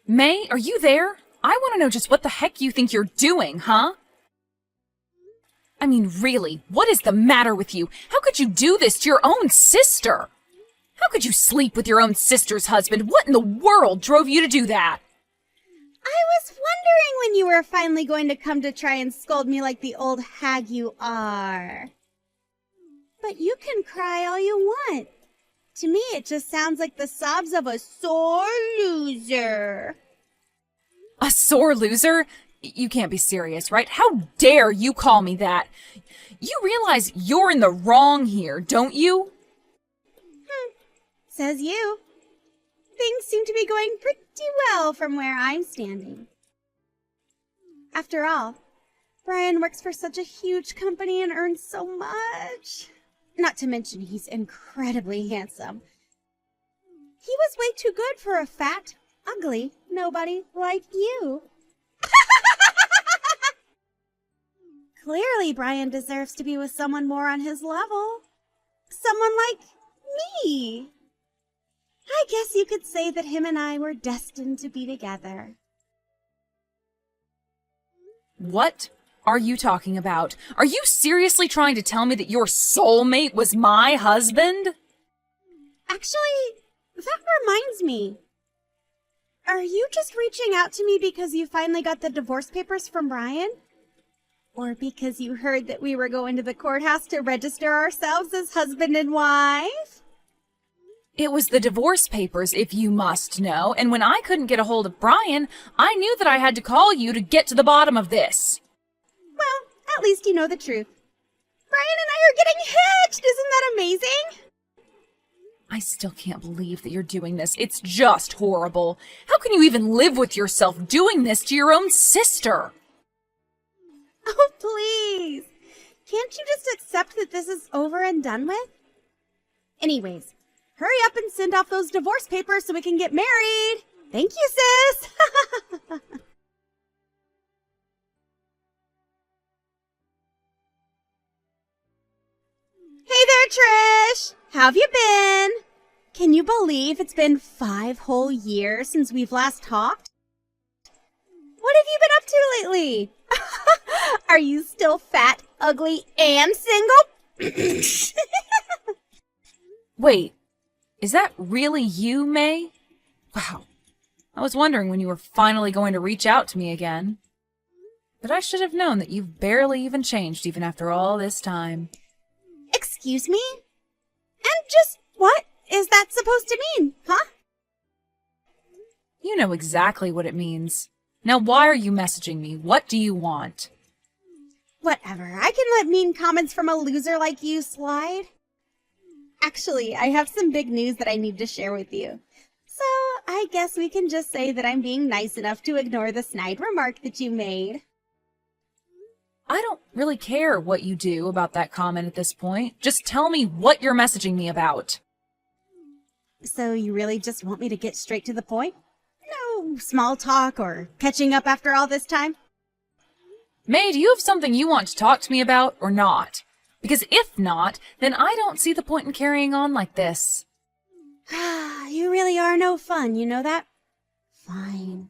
May, are you there? I want to know just what the heck you think you're doing, huh? I mean, really, what is the matter with you? How could you do this to your own sister? How could you sleep with your own sister's husband? What in the world drove you to do that? I was wondering when you were finally going to come to try and scold me like the old hag you are. But you can cry all you want. To me, it just sounds like the sobs of a sore loser. A sore loser? You can't be serious, right? How dare you call me that? You realize you're in the wrong here, don't you? Says you. Things seem to be going pretty well from where I'm standing. After all, Brian works for such a huge company and earns so much. Not to mention he's incredibly handsome. He was way too good for a fat, ugly nobody like you. Clearly, Brian deserves to be with someone more on his level. Someone like me. I guess you could say that him and I were destined to be together. What are you talking about? Are you seriously trying to tell me that your soulmate was my husband? Actually, that reminds me. Are you just reaching out to me because you finally got the divorce papers from Brian? Or because you heard that we were going to the courthouse to register ourselves as husband and wife? It was the divorce papers, if you must know, and when I couldn't get a hold of Brian, I knew that I had to call you to get to the bottom of this. Well, at least you know the truth. Brian and I are getting hitched! Isn't that amazing? I still can't believe that you're doing this. It's just horrible. How can you even live with yourself doing this to your own sister? Oh, please. Can't you just accept that this is over and done with? Anyways, hurry up and send off those divorce papers so we can get married. Thank you, sis. Hey there, Trish. How've you been? Can you believe it's been 5 whole years since we've last talked? What have you been up to lately? Are you still fat, ugly, and single? Wait, is that really you, May? Wow. I was wondering when you were finally going to reach out to me again. But I should have known that you've barely even changed even after all this time. Excuse me? And just what is that supposed to mean, huh? You know exactly what it means. Now why are you messaging me? What do you want? Whatever. I can let mean comments from a loser like you slide. Actually, I have some big news that I need to share with you. So I guess we can just say that I'm being nice enough to ignore the snide remark that you made. I don't really care what you do about that comment at this point. Just tell me what you're messaging me about. So you really just want me to get straight to the point? No small talk or catching up after all this time? May, do you have something you want to talk to me about or not? Because if not, then I don't see the point in carrying on like this. You really are no fun, you know that? Fine.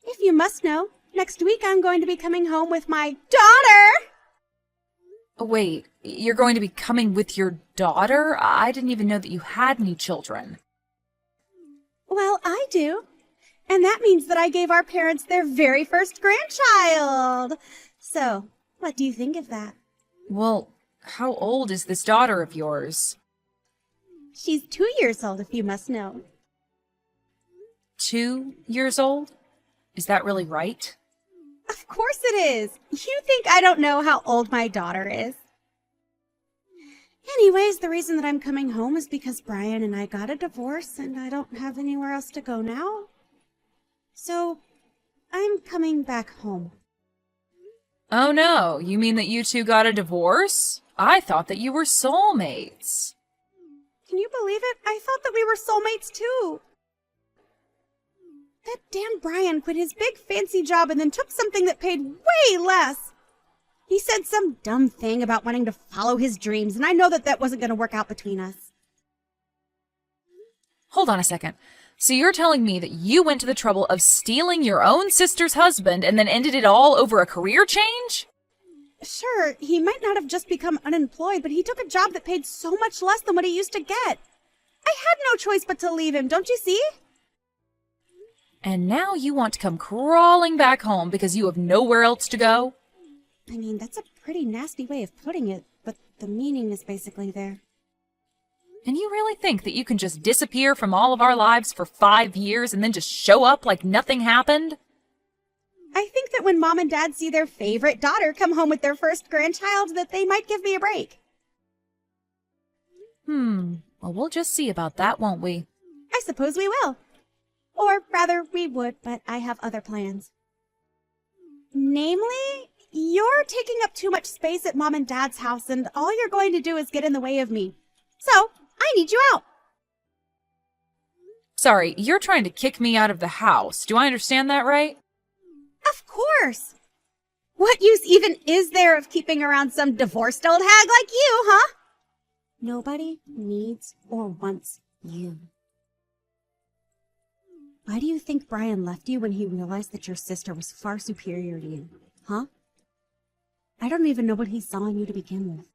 If you must know, next week I'm going to be coming home with my daughter! Oh, wait, you're going to be coming with your daughter? I didn't even know that you had any children. Well, I do. And that means that I gave our parents their very first grandchild. So, what do you think of that? Well, how old is this daughter of yours? She's 2 years old, if you must know. 2 years old? Is that really right? Of course it is. You think I don't know how old my daughter is? Anyways, the reason that I'm coming home is because Brian and I got a divorce and I don't have anywhere else to go now. So, I'm coming back home. Oh no, you mean that you two got a divorce? I thought that you were soulmates. Can you believe it? I thought that we were soulmates too. That damn Brian quit his big fancy job and then took something that paid way less. He said some dumb thing about wanting to follow his dreams, and I know that that wasn't going to work out between us. Hold on a second. So you're telling me that you went to the trouble of stealing your own sister's husband and then ended it all over a career change? Sure, he might not have just become unemployed, but he took a job that paid so much less than what he used to get. I had no choice but to leave him, don't you see? And now you want to come crawling back home because you have nowhere else to go? I mean, that's a pretty nasty way of putting it, but the meaning is basically there. And you really think that you can just disappear from all of our lives for 5 years and then just show up like nothing happened? I think that when Mom and Dad see their favorite daughter come home with their first grandchild, that they might give me a break. Well, we'll just see about that, won't we? I suppose we will. Or rather, we would, but I have other plans. Namely, you're taking up too much space at Mom and Dad's house, and all you're going to do is get in the way of me. So, I need you out. Sorry, you're trying to kick me out of the house. Do I understand that right? Of course. What use even is there of keeping around some divorced old hag like you, huh? Nobody needs or wants you. Why do you think Brian left you when he realized that your sister was far superior to you, huh? I don't even know what he saw in you to begin with.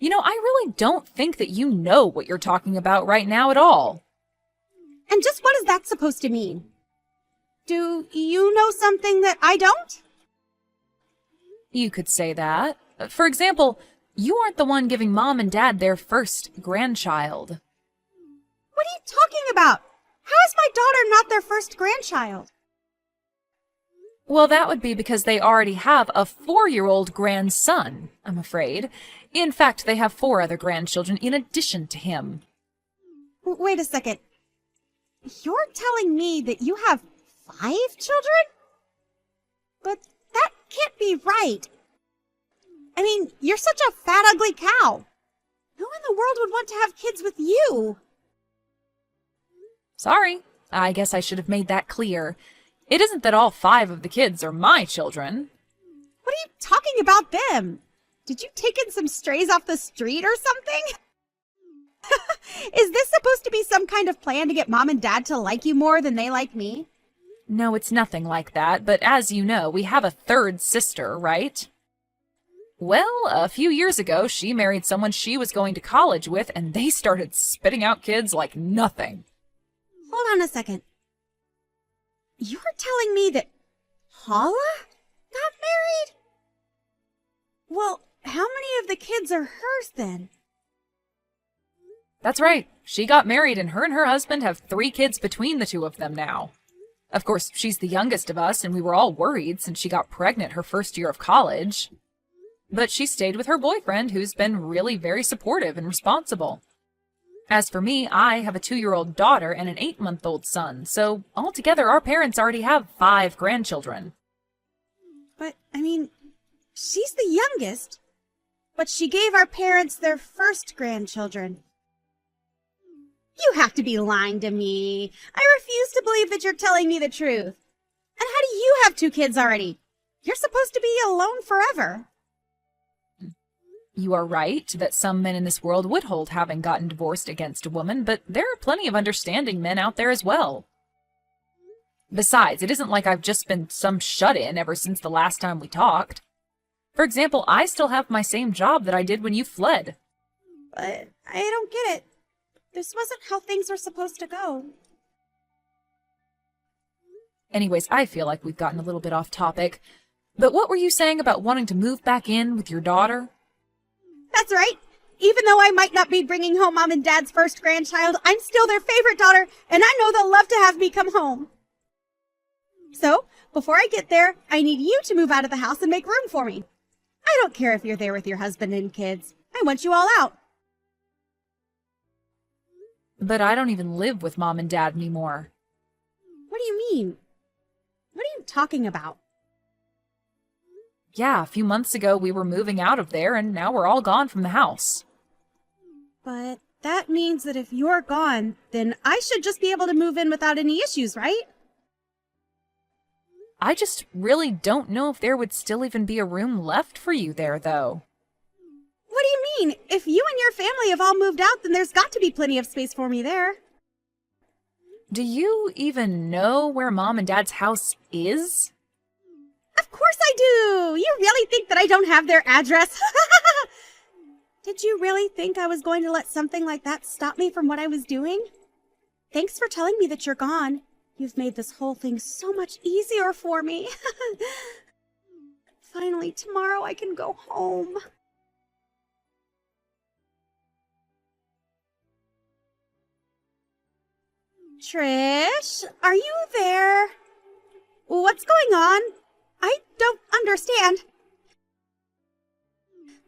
You know, I really don't think that you know what you're talking about right now at all. And just what is that supposed to mean? Do you know something that I don't? You could say that. For example, you aren't the one giving Mom and Dad their first grandchild. What are you talking about? How is my daughter not their first grandchild? Well, that would be because they already have a 4-year-old grandson, I'm afraid. In fact, they have 4 other grandchildren in addition to him. Wait a second. You're telling me that you have 5 children? But that can't be right. I mean, you're such a fat, ugly cow. Who in the world would want to have kids with you? Sorry, I guess I should have made that clear. It isn't that all 5 of the kids are my children. What are you talking about them? Did you take in some strays off the street or something? Is this supposed to be some kind of plan to get Mom and Dad to like you more than they like me? No, it's nothing like that, but as you know, we have a 3rd sister, right? Well, a few years ago, she married someone she was going to college with, and they started spitting out kids like nothing. Hold on a second. You're telling me that Paula got married? Well, how many of the kids are hers then? That's right. She got married, and her husband have 3 kids between the 2 of them now. Of course, she's the youngest of us, and we were all worried since she got pregnant her first year of college. But she stayed with her boyfriend, who's been really very supportive and responsible. As for me, I have a 2-year-old daughter and an 8-month-old son, so altogether our parents already have 5 grandchildren. But, I mean, she's the youngest. But she gave our parents their first grandchildren. You have to be lying to me. I refuse to believe that you're telling me the truth. And how do you have 2 kids already? You're supposed to be alone forever. You are right that some men in this world would hold having gotten divorced against a woman, but there are plenty of understanding men out there as well. Besides, it isn't like I've just been some shut-in ever since the last time we talked. For example, I still have my same job that I did when you fled. But I don't get it. This wasn't how things were supposed to go. Anyways, I feel like we've gotten a little bit off topic. But what were you saying about wanting to move back in with your daughter? That's right. Even though I might not be bringing home Mom and Dad's first grandchild, I'm still their favorite daughter, and I know they'll love to have me come home. So, before I get there, I need you to move out of the house and make room for me. I don't care if you're there with your husband and kids. I want you all out. But I don't even live with Mom and Dad anymore. What do you mean? What are you talking about? Yeah, a few months ago we were moving out of there, and now we're all gone from the house. But that means that if you're gone, then I should just be able to move in without any issues, right? I just really don't know if there would still even be a room left for you there, though. What do you mean? If you and your family have all moved out, then there's got to be plenty of space for me there. Do you even know where Mom and Dad's house is? Of course I do! You really think that I don't have their address? Did you really think I was going to let something like that stop me from what I was doing? Thanks for telling me that you're gone. You've made this whole thing so much easier for me. Finally, tomorrow I can go home. Trish, are you there? What's going on? I don't understand.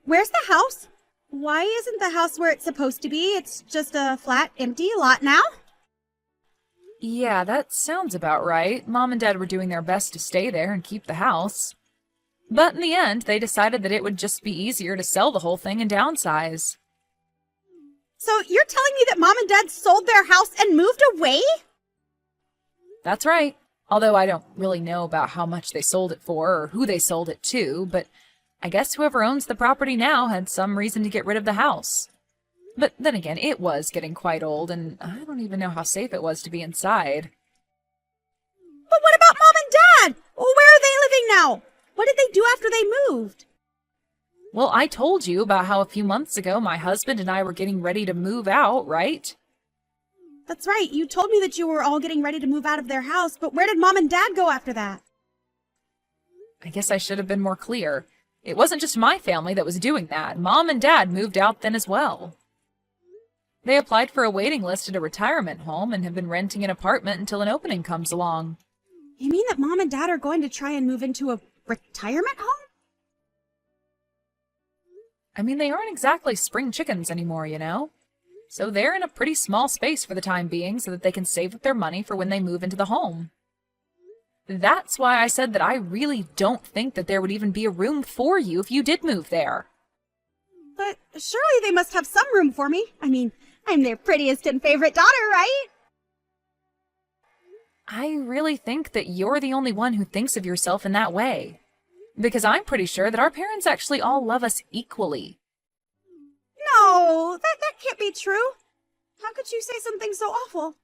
Where's the house? Why isn't the house where it's supposed to be? It's just a flat, empty lot now? Yeah, that sounds about right. Mom and Dad were doing their best to stay there and keep the house. But in the end, they decided that it would just be easier to sell the whole thing and downsize. So you're telling me that Mom and Dad sold their house and moved away? That's right. Although I don't really know about how much they sold it for or who they sold it to, but I guess whoever owns the property now had some reason to get rid of the house. But then again, it was getting quite old, and I don't even know how safe it was to be inside. But what about Mom and Dad? Where are they living now? What did they do after they moved? Well, I told you about how a few months ago my husband and I were getting ready to move out, right? That's right. You told me that you were all getting ready to move out of their house, but where did Mom and Dad go after that? I guess I should have been more clear. It wasn't just my family that was doing that. Mom and Dad moved out then as well. They applied for a waiting list at a retirement home and have been renting an apartment until an opening comes along. You mean that Mom and Dad are going to try and move into a retirement home? I mean, they aren't exactly spring chickens anymore, you know? So they're in a pretty small space for the time being so that they can save up their money for when they move into the home. That's why I said that I really don't think that there would even be a room for you if you did move there. But surely they must have some room for me. I mean, I'm their prettiest and favorite daughter, right? I really think that you're the only one who thinks of yourself in that way. Because I'm pretty sure that our parents actually all love us equally. No, that can't be true. How could you say something so awful?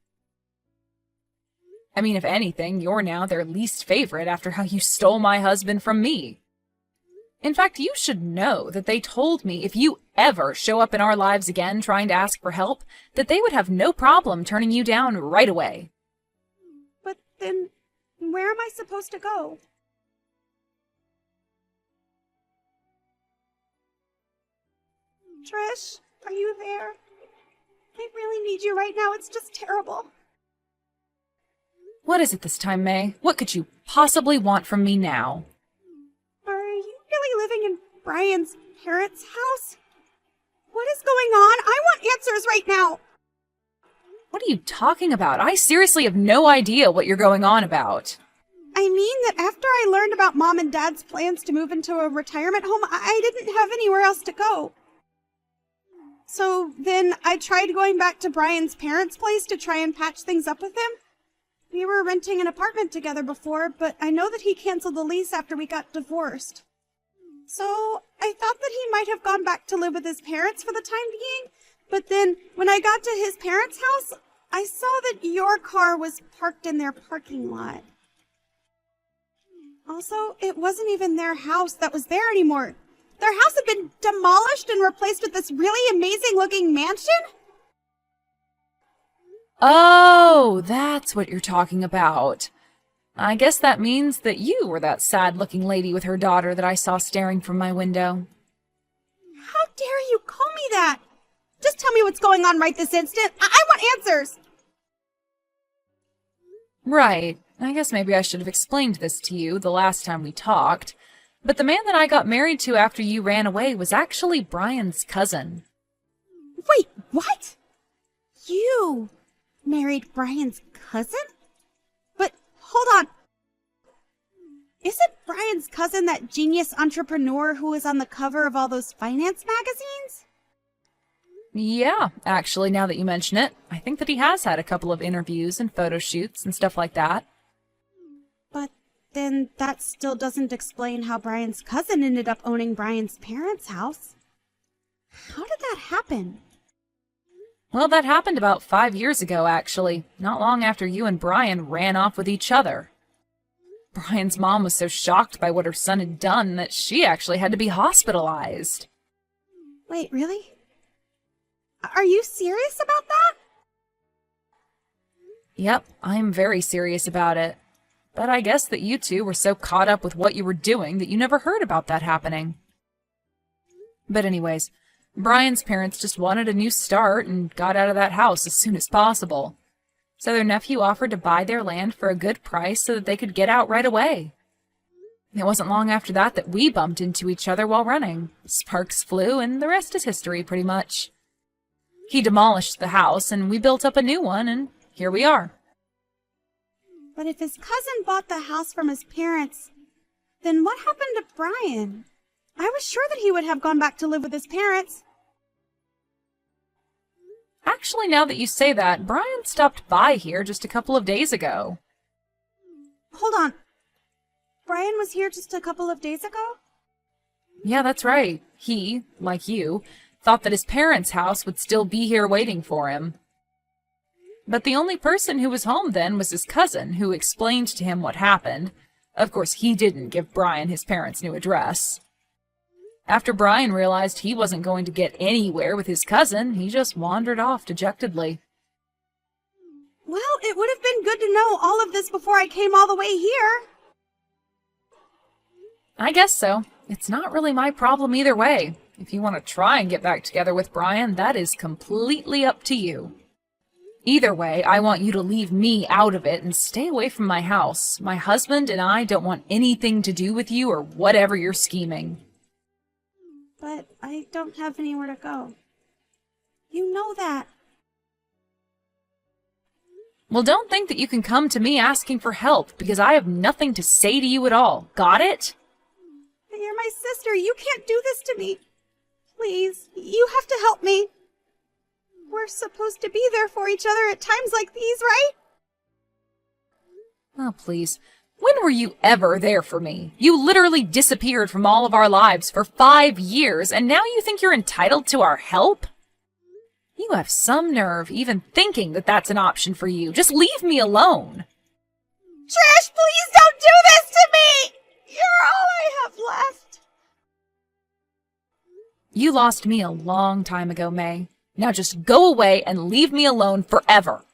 I mean, if anything, you're now their least favorite after how you stole my husband from me. In fact, you should know that they told me if you ever show up in our lives again trying to ask for help, that they would have no problem turning you down right away. But then, where am I supposed to go? Trish, are you there? I really need you right now. It's just terrible. What is it this time, May? What could you possibly want from me now? Are you really living in Brian's parents' house? What is going on? I want answers right now. What are you talking about? I seriously have no idea what you're going on about. I mean that after I learned about Mom and Dad's plans to move into a retirement home, I didn't have anywhere else to go. So then I tried going back to Brian's parents' place to try and patch things up with him. We were renting an apartment together before, but I know that he canceled the lease after we got divorced. So I thought that he might have gone back to live with his parents for the time being, but then when I got to his parents' house, I saw that your car was parked in their parking lot. Also, it wasn't even their house that was there anymore. Their house had been demolished and replaced with this really amazing-looking mansion? Oh, that's what you're talking about. I guess that means that you were that sad-looking lady with her daughter that I saw staring from my window. How dare you call me that? Just tell me what's going on right this instant. I want answers. Right. I guess maybe I should have explained this to you the last time we talked. But the man that I got married to after you ran away was actually Brian's cousin. Wait, what? You married Brian's cousin? But hold on. Isn't Brian's cousin that genius entrepreneur who was on the cover of all those finance magazines? Yeah, actually, now that you mention it, I think that he has had a couple of interviews and photo shoots and stuff like that. But then that still doesn't explain how Brian's cousin ended up owning Brian's parents' house. How did that happen? Well, that happened about 5 years ago, actually, not long after you and Brian ran off with each other. Brian's mom was so shocked by what her son had done that she actually had to be hospitalized. Wait, really? Are you serious about that? Yep, I'm very serious about it. But I guess that you two were so caught up with what you were doing that you never heard about that happening. But anyways, Brian's parents just wanted a new start and got out of that house as soon as possible. So their nephew offered to buy their land for a good price so that they could get out right away. It wasn't long after that that we bumped into each other while running. Sparks flew, and the rest is history, pretty much. He demolished the house, and we built up a new one, and here we are. But if his cousin bought the house from his parents, then what happened to Brian? I was sure that he would have gone back to live with his parents. Actually, now that you say that, Brian stopped by here just a couple of days ago. Hold on. Brian was here just a couple of days ago? Yeah, that's right. He, like you, thought that his parents' house would still be here waiting for him. But the only person who was home then was his cousin, who explained to him what happened. Of course, he didn't give Brian his parents' new address. After Brian realized he wasn't going to get anywhere with his cousin, he just wandered off dejectedly. Well, it would have been good to know all of this before I came all the way here. I guess so. It's not really my problem either way. If you want to try and get back together with Brian, that is completely up to you. Either way, I want you to leave me out of it and stay away from my house. My husband and I don't want anything to do with you or whatever you're scheming. But I don't have anywhere to go. You know that. Well, don't think that you can come to me asking for help, because I have nothing to say to you at all. Got it? But you're my sister. You can't do this to me. Please, you have to help me. We're supposed to be there for each other at times like these, right? Oh, please. When were you ever there for me? You literally disappeared from all of our lives for 5 years, and now you think you're entitled to our help? You have some nerve even thinking that that's an option for you. Just leave me alone. Trish, please don't do this to me! You're all I have left. You lost me a long time ago, May. Now just go away and leave me alone forever.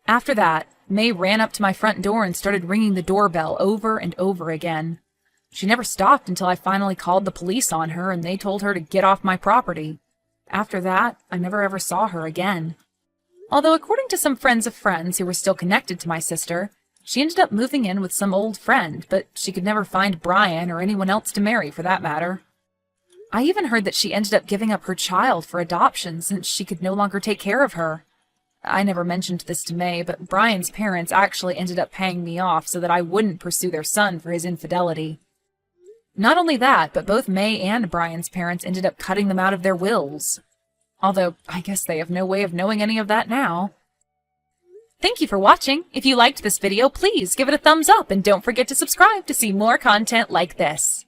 After that, May ran up to my front door and started ringing the doorbell over and over again. She never stopped until I finally called the police on her and they told her to get off my property. After that, I never ever saw her again. Although according to some friends of friends who were still connected to my sister, she ended up moving in with some old friend, but she could never find Brian or anyone else to marry for that matter. I even heard that she ended up giving up her child for adoption since she could no longer take care of her. I never mentioned this to May, but Brian's parents actually ended up paying me off so that I wouldn't pursue their son for his infidelity. Not only that, but both May and Brian's parents ended up cutting them out of their wills. Although, I guess they have no way of knowing any of that now. Thank you for watching. If you liked this video, please give it a thumbs up and don't forget to subscribe to see more content like this.